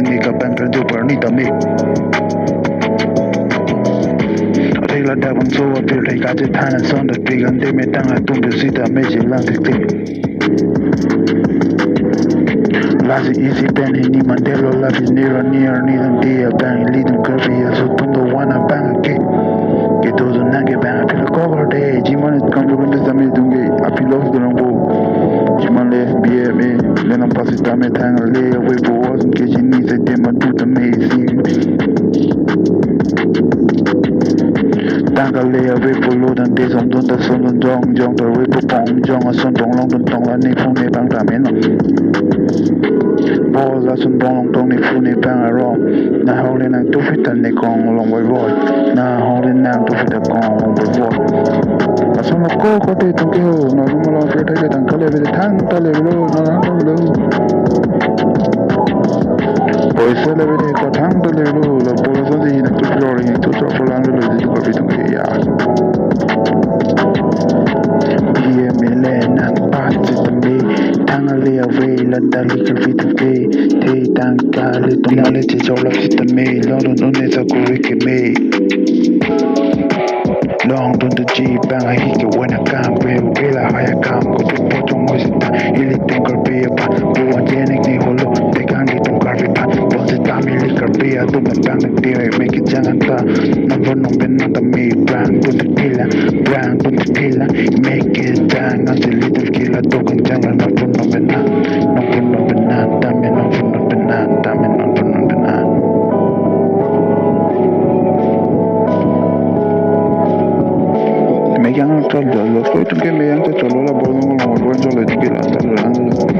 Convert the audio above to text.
ni ka ban per do per ni ta me They la da bang so appear they got the time and son the big and they me tang I don't see the magic lang tik Lazy easy pen ni Mandela life is near ni dan dia bang leading curvy so tungo wana bang ke those nange bang apil cover day jiman it come to the same dunge apil of the number jiman le bie me le non passi da me tang le we for was ke jini se dem do the amazing Tanga le we for load and days on don da son don jong da we for pong jong a son dong long don tong la ne phong ne bang da me no Bo la sun bong long tong ni fu ni bang a ro na ho le nang tu fit ne kong long wai voi na ho le nang tu fit da kong long wai voi a son lo ko te tong ke ho no mo lo fe ta ke tang ka le ve thang ta le lo na na ta lo Poi se le vede ko thang ta le lo la po la so ji na tu lo ri tu so fo la lo ji ko vi tong ke ya Bie me le nang pa ti ta me tang le ave la da li ke vi tu ke te tang ka le to ma le ti jo la ti ta me lo no ne sa ko ri ke me Long dun the G bang I hit it when I can't be la haya kam ko tu po tu mo sita ili tung kar be pa bu an jenik ni holo te kan gi tung kar be pa bo se ta mi li kar be tu me bang de te make it jangan ta na bo no ben na ta me bang dun the killer make it bang until little killer to kan jangan na bo no ben na ta me no bo no ben na ta me no bo no ben na Me llaman todo, los que tú que me llaman todo la boda no lo vuelvo a decir la